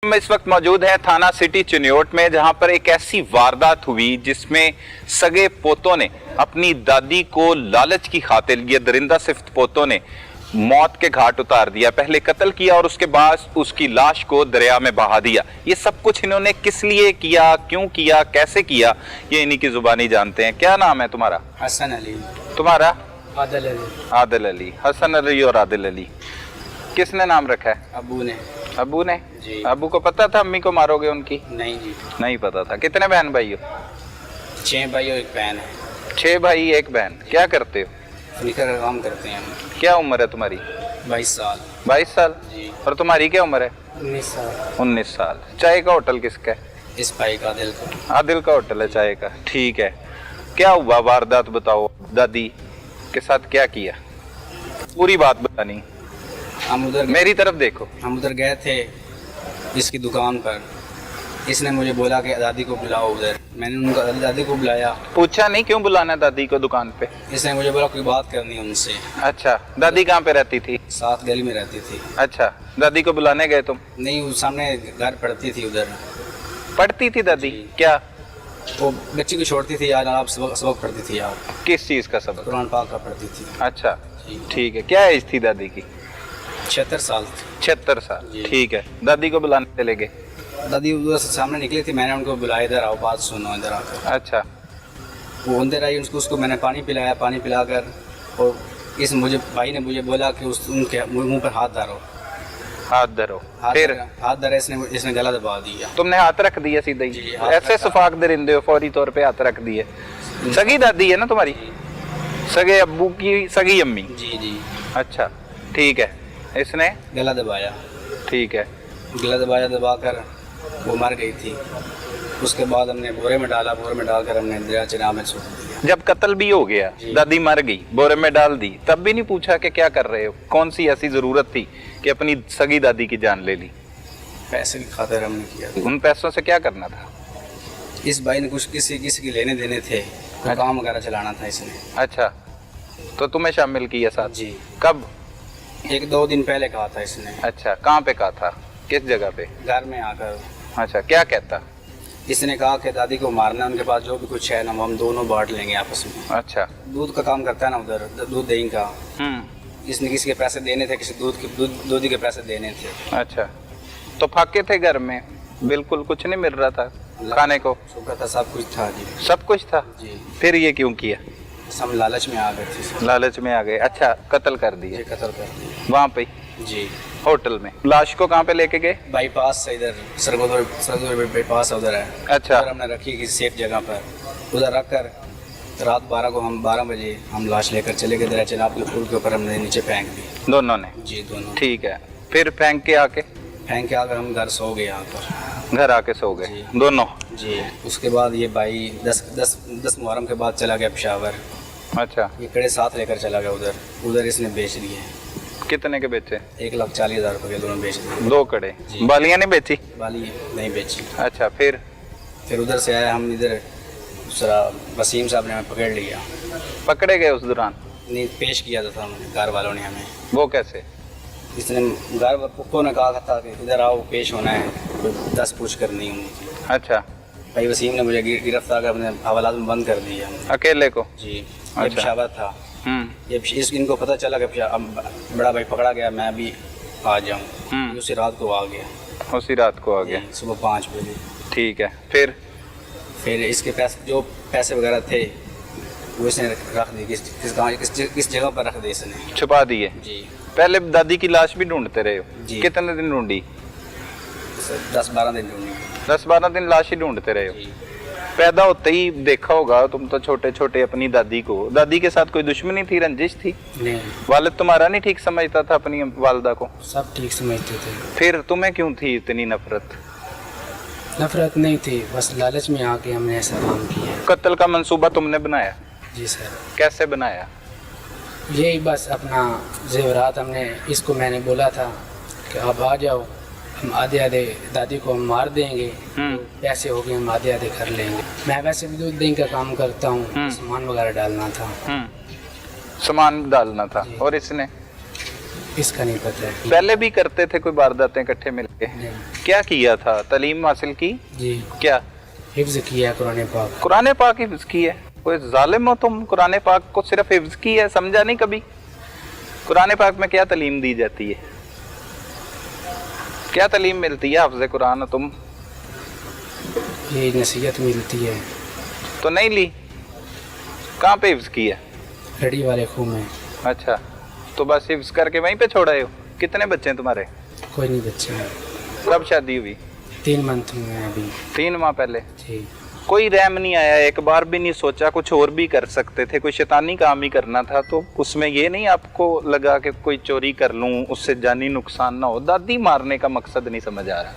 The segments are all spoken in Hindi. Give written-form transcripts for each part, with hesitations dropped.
हम इस वक्त मौजूद हैं थाना सिटी चिन्योट में, जहां पर एक ऐसी वारदात हुई जिसमें सगे पोतों ने अपनी दादी को लालच की खातिर, ये दरिंदा सिफ्त पोतों ने मौत के घाट उतार दिया। पहले कत्ल किया और उसके बाद उसकी लाश को दरिया में बहा दिया। ये सब कुछ इन्होंने किस लिए किया, क्यों किया, कैसे किया, ये इन्हीं की जुबानी जानते हैं। क्या नाम है तुम्हारा? हसन अली। तुम्हारा? आदिल अली। आदिल अली। हसन अली और आदिल अली। किसने नाम रखा है? अबू ने। अबू ने? जी। अबू को पता था अम्मी को मारोगे उनकी? नहीं जी, नहीं पता था। कितने बहन भाई हो? 6 भाई और 1 बहन है। 6 भाई 1 बहन। क्या करते हो? फर्नीचर का काम करते हैं हम। क्या उम्र है तुम्हारी? 22 साल। 22 साल? जी। और तुम्हारी क्या उम्र है? 19 साल। 19 साल। चाय का होटल किसका है? इस भाई का आदिल का। आदिल का होटल है चाय का। ठीक है, क्या हुआ वारदात बताओ। दादी के साथ क्या किया, पूरी बात बतानी। हम उधर मेरी तरफ देखो। हम उधर गए थे इसकी दुकान पर। इसने मुझे बोला कि दादी को बुलाओ उधर। मैंने उनका दादी को बुलाया। पूछा नहीं क्यों बुलाना है दादी को दुकान पे? इसने मुझे बोला कोई बात करनी है उनसे। अच्छा, दादी कहाँ पे रहती थी? साथ गली में रहती थी। अच्छा, दादी को बुलाने गए तुम? नहीं, वो सामने घर पढ़ती थी उधर। पढ़ती थी दादी? जी। क्या? वो बच्ची को छोड़ती थी यार, आप सबक पढ़ती थी यार। किस चीज का सबक? कुरान पाक का पढ़ती थी। अच्छा जी। ठीक है। क्या एज थी दादी की? 76 साल थी। 76 साल। जी। ठीक है, दादी को बुलाने चले गए। दादी उधर से सामने निकली थी, मैंने उनको बुलाया इधर आओ, बात सुनो इधर आकर। अच्छा। वो अंदर आई, उसको मैंने पानी पिलाया। पानी पिलाकर और इस मुझे भाई ने मुझे बोला कि उनके मुंह पर हाथ धरो। हाथ धरो। फिर? हाथ धरा, इसने गला दबा दिया। तुमने हाथ रख दिया सीधा ही? जी, हाथ ऐसे रखा। सफाक दरिंदे हो, फौरी तौर पे हाथ रख दिए। सगी दादी है ना तुम्हारी? सगे अब्बू की सगी अम्मी? जी जी। अच्छा ठीक है। इसने गला दबाया। ठीक है। गला दबाकर वो मर गई थी। उसके बाद हमने बोरे में डाला, बोरे में डालकर हमने दरिया चिनाब में छोड़ दिया। जब कत्ल भी हो गया, दादी मर गई, बोरे में डाल दी, तब भी नहीं पूछा कि क्या कर रहे हो? कौन सी ऐसी जरूरत थी कि अपनी सगी दादी की जान ले ली? पैसे की खातिर हमने किया। उन पैसों से क्या करना था? इस भाई ने कुछ किसी की लेने देने थे, तो काम वगैरह चलाना था इसने। अच्छा, तो तुम्हें शामिल किया साथ? जी। कब? 1-2 दिन पहले कहा था इसने। अच्छा, कहाँ पे कहा था, किस जगह पे? घर में आकर। अच्छा, क्या कहता? इसने कहा कि दादी को मारना, उनके पास जो भी कुछ है ना हम दोनों बांट लेंगे आपस में। अच्छा। दूध का काम करता है ना उधर, दूध दही का। इसने किसी के पैसे देने थे, किसी दूध के पैसे देने थे। अच्छा, तो फाके थे घर में, बिल्कुल कुछ नहीं मिल रहा था खाने को? शुक्र था, सब कुछ था जी। सब कुछ था? जी। फिर ये क्यों किया? हम लालच में आ गए थे। लालच में आ गए। अच्छा, कत्ल कर दिए? कत्ल कर दिया वहाँ पे जी, होटल में। लाश को कहाँ पे लेके गए? बाईपास से इधर सरगोदर बाईपास उधर है। अच्छा। उधर हमने रखी किसी सेफ जगह पर। उधर रख कर रात 12 बजे हम लाश लेकर चले गए दरिया चिनाब के पुल के ऊपर, हमने नीचे फेंक दी। दोनों ने? जी, दोनों। ठीक है। फिर फेंक के आकर हम घर सो गए आकर। घर आके सो गए दोनों? जी। उसके बाद ये भाई 10 मुहर्रम के बाद चला गया पेशावर। अच्छा। ये कड़े साथ लेकर चला गया उधर इसने बेच दिए। कितने के बेचे? 1,40,000 रुपये के दोनों बेच दिए। 2 कड़े? जी। बालियाँ नहीं बेची? बाली नहीं बेची। अच्छा, फिर उधर से आया, हम इधर दूसरा वसीम साहब ने हमें पकड़ लिया। पकड़े गए उस दौरान? नहीं, पेश किया था हमने, घर वालों ने हमें। वो कैसे? इसने घर पुप्पो ने कहा था कि इधर आओ, पेश होना है, कोई 10 पूछ करनी होगी। अच्छा। भाई वसीम ने मुझे गिरफ्तार कर अपने हवालात में बंद कर दिया। अकेले को? जी। ये अच्छा। पेशावर था। ये इनको पता चला कि बड़ा भाई पकड़ा गया, मैं भी आ जाऊँ। उसी रात को आ गया। उसी रात को आ गया? सुबह 5 बजे। ठीक है। फिर इसके पैसे वगैरह थे वो इसने रख दिए। किस जगह पर रख दिए इसने? छुपा दिए? जी। पहले दादी की लाश भी ढूंढते रहे हो? जी। कितने दिन ढूंढी? 10-12 दिन ढूंढी। 10-12 दिन लाश ही ढूंढते रहे हो? जी। पैदा होते ही देखा होगा तुम तो छोटे छोटे अपनी दादी को। दादी के साथ कोई दुश्मनी थी, रंजिश थी? नहीं। वालिद तुम्हारा नहीं ठीक समझता था अपनी वालदा को? सब ठीक समझते थे। फिर तुम्हें क्यों थी इतनी नफरत? नफरत नहीं थी, बस लालच में आके हमने ऐसा काम किया। कत्ल का मंसूबा तुमने बनाया? जी सर। कैसे बनाया? यही बस अपना जेवरात इसको मैंने बोला था कि आप आ जाओ, हम आधे दादी को हम मार देंगे, पैसे हो गए हम आधे कर लेंगे। मैं वैसे भी दूध दही का काम करता हूँ, सामान वगैरह डालना था। सामान डालना था। और इसने? इसका नहीं पता है। पहले भी करते थे कोई वारदातें इकट्ठे मिलके? नहीं। क्या किया था? तालीम हासिल की? जी क्या? हिफ्ज किया कुरान पाक। कुरान पाक हिफ्ज की है? कोई जालिम हो तुम, कुरान पाक को सिर्फ हिफ्ज की है, समझा नहीं कभी? कुरान पाक में क्या तालीम दी जाती है? क्या तालीम मिलती है हाफ़िज़ कुरान? तुम ये नसीहत मिलती है। तो नहीं ली? कहाँ पे हिफ्ज की है? रड़ी वाले खूह में। अच्छा, तो बस हिफ्ज करके वहीं पे छोड़ा हो? कितने बच्चे हैं तुम्हारे? कोई नहीं बच्चे हैं। कब शादी हुई? 3 मंथ हुए हैं अभी। 3 माह पहले? जी। कोई रहम नहीं आया? एक बार भी नहीं सोचा कुछ और भी कर सकते थे? कोई शैतानी काम ही करना था तो उसमें ये नहीं आपको लगा कि कोई चोरी कर लूं, उससे जानी नुकसान ना हो? दादी मारने का मकसद नहीं समझ आ रहा।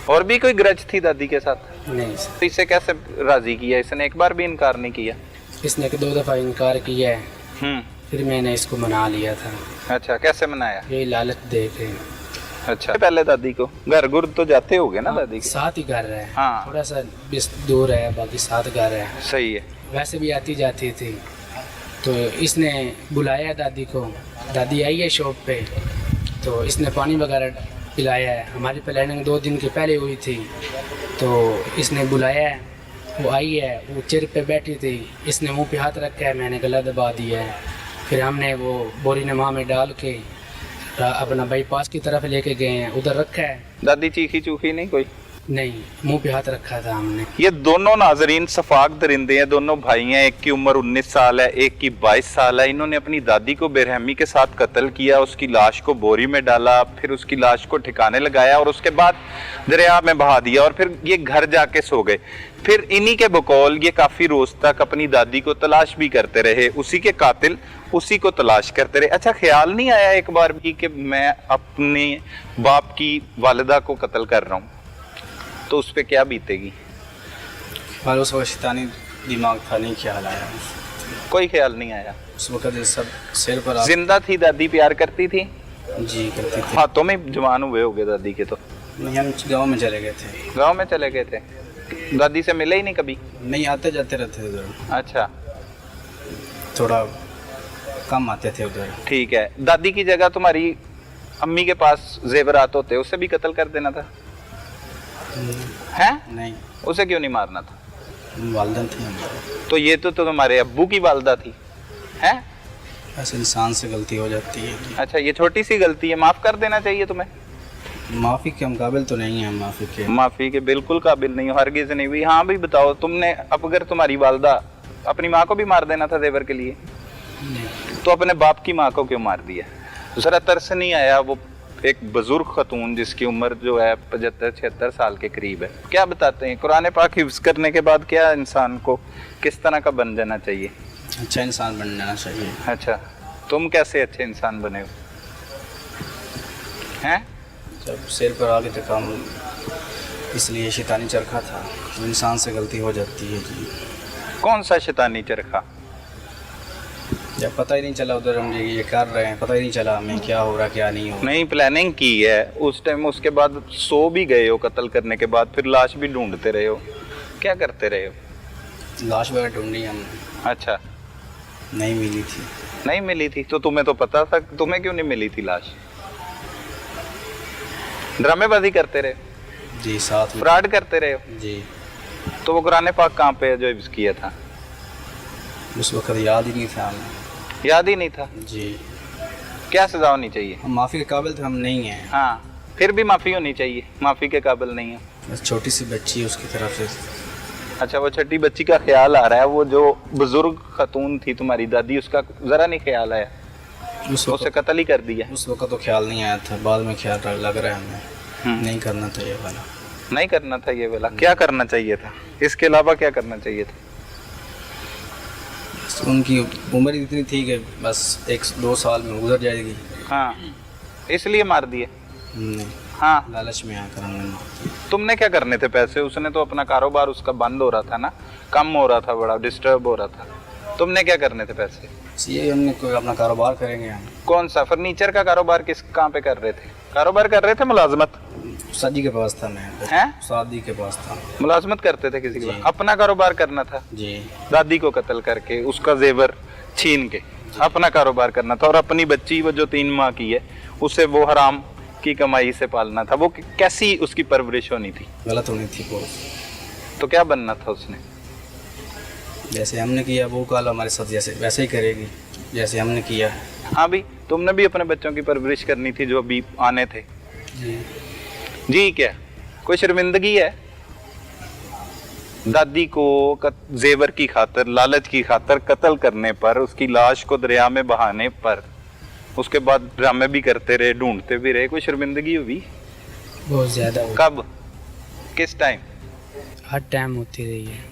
और भी कोई ग्रज थी दादी के साथ? नहीं सर। तो इसे कैसे राजी किया? इसने एक बार भी इनकार नहीं किया? इसने 2 दफ़ा इनकार किया है, फिर मैंने इसको मना लिया था। अच्छा, कैसे मनाया? यही लालच दे के। अच्छा, पहले दादी को घर गुर तो जाते होगे ना? दादी के साथ ही घर है। हाँ। थोड़ा सा दूर है, बाकी साथ घर है। सही है। वैसे भी आती जाती थी, तो इसने बुलाया दादी को। दादी आई है शॉप पे, तो इसने पानी वगैरह पिलाया है। हमारी प्लानिंग 2 दिन के पहले हुई थी, तो इसने बुलाया है, वो आई है, वो चेयर पे बैठी थी, इसने मुंह पे हाथ रखा है, मैंने गला दबा दिया है। फिर हमने वो बोरी नमा में डाल के अपना बाईपास की तरफ लेके गए हैं, उधर रखा है। दादी चीखी चूखी नहीं कोई? नहीं, मुंह पे हाथ रखा था हमने। ये दोनों नाजरीन सफाक दरिंदे हैं, दोनों भाई हैं। एक की उम्र 19 साल है, एक की 22 साल है। इन्होंने अपनी दादी को बेरहमी के साथ कत्ल किया, उसकी लाश को बोरी में डाला, फिर उसकी लाश को ठिकाने लगाया और उसके बाद दरिया में बहा दिया और फिर ये घर जाके सो गए। फिर इन्हीं के बकौल ये काफी रोज तक अपनी दादी को तलाश भी करते रहे, उसी के कातिल उसी को तलाश करते रहे। अच्छा, ख्याल नहीं आया एक बार भी कि मैं अपने बाप की वालिदा को कत्ल कर रहा हूँ, तो उस पर क्या बीतेगी? और उस वक्त शैतानी दिमाग था, नहीं ख्याल आया। कोई ख्याल नहीं आया? उस वक्त सब सिर पर जिंदा थी दादी? प्यार करती थी? जी करती थी। हाथों में जवान हुए होगे दादी के? तो नहीं, हम गाँव में चले गए थे। गांव में चले गए थे? दादी से मिले ही नहीं कभी? नहीं, आते जाते रहते थे उधर। अच्छा, थोड़ा कम आते थे उधर। ठीक है। दादी की जगह तुम्हारी अम्मी के पास जेवरात होते, उसे भी कत्ल कर देना था? हैं? नहीं, उसे क्यों नहीं मारना था? वालदन थी हमारी। तो ये तो तुम्हारे अब्बू की वालदा थी, हैं? ऐसे इंसान से गलती हो जाती है। अच्छा, ये छोटी सी गलती है, माफ कर देना चाहिए तुम्हें। माफ़ी के हम काबिल तो नहीं हैं। माफी के बिल्कुल काबिल नहीं हो, हरगिज नहीं हुई। हाँ भी बताओ, तुमने अब अगर तुम्हारी वालदा अपनी माँ को भी मार देना था जेवर के लिए, तो अपने बाप की माँ को क्यों मार दिया? जरा तरस नहीं आया? वो एक बुजुर्ग खतून जिसकी उम्र जो है 75-76 साल के करीब है। क्या बताते हैं कुरान पाक हिफ्ज करने के बाद क्या इंसान को किस तरह का बन जाना चाहिए? अच्छा इंसान बन जाना चाहिए। अच्छा, तुम कैसे अच्छे इंसान बने हो? हैं? जब सिर पर आगे तक हम, इसलिए शैतानी चरखा था, तो इंसान से गलती हो जाती है जी। कौन सा शैतानी चरखा? जब पता ही नहीं चला उधर हम ये कर रहे हैं, पता ही नहीं चला हमें क्या हो रहा क्या नहीं हो रहा। नहीं, प्लानिंग की है उस टाइम, उसके बाद सो भी गए हो कत्ल करने के बाद, फिर लाश भी ढूंढते रहे हो, क्या करते रहे हो? लाश वगैरह ढूंढी हमने। अच्छा, नहीं मिली थी। नहीं मिली थी तो तुम्हें तो पता था, तुम्हें क्यों नहीं मिली थी लाश? ड्रामेबाजी करते रहे जी, साथ में फ्रॉड करते रहे हो जी। तो वो कुरान पाक कहाँ पे है जो हिफ्ज किया था? उस वक्त याद ही नहीं था हमें। याद ही नहीं था जी। क्या सजा होनी चाहिए? हम माफ़ी के काबिल तो हम नहीं हैं। हाँ, फिर भी माफ़ी होनी चाहिए, माफ़ी के काबिल नहीं है। बस छोटी सी बच्ची है उसकी तरफ से। अच्छा, वो छोटी बच्ची का ख्याल आ रहा है, वो जो बुजुर्ग खतून थी तुम्हारी दादी, उसका ज़रा नहीं ख्याल आया? उसे कत्ल ही कर दिया? उस वक्त तो ख्याल नहीं आया था, बाद में ख्याल लग रहा है हमें। नहीं करना था ये वाला। नहीं करना था ये वाला? क्या करना चाहिए था? इसके अलावा क्या करना चाहिए था? उनकी उम्र इतनी थी कि बस 1-2 साल में गुजर जाएगी। हाँ, इसलिए मार दिए? नहीं, हाँ, लालच में आकर हमने। तुमने क्या करने थे पैसे? उसने तो अपना कारोबार उसका बंद हो रहा था ना, कम हो रहा था, बड़ा डिस्टर्ब हो रहा था। तुमने क्या करने थे पैसे? ये हमने कोई अपना कारोबार करेंगे हम। कौन सा? फर्नीचर का कारोबार? किस कहाँ पे कर रहे थे कारोबार? कर रहे थे मुलाजमत? शादी के पास था मैं। हैं? शादी के पास था। मुलाजमत करते थे किसी के पास? अपना कारोबार करना था? जी। दादी को कत्ल करके उसका जेवर छीन के? अपना कारोबार करना था और अपनी बच्ची वो जो 3 माह की है उसे वो हराम की कमाई से पालना था। वो कैसी उसकी परवरिश होनी थी? गलत होनी थी वो। तो क्या बनना था उसने? जैसे हमने किया वो कल हमारे साथ जैसे वैसे ही करेगी जैसे हमने किया है। हाँ भी तुमने भी अपने बच्चों की परवरिश करनी थी जो अभी आने थे। जी जी क्या कोई शर्मिंदगी है? दादी को जेवर की खातर, लालच की खातर कत्ल करने पर, उसकी लाश को दरिया में बहाने पर, उसके बाद ड्रामे भी करते रहे, ढूंढते भी रहे, कोई शर्मिंदगी हुई? बहुत ज़्यादा कब, किस टाइम? हर टाइम होती रही है।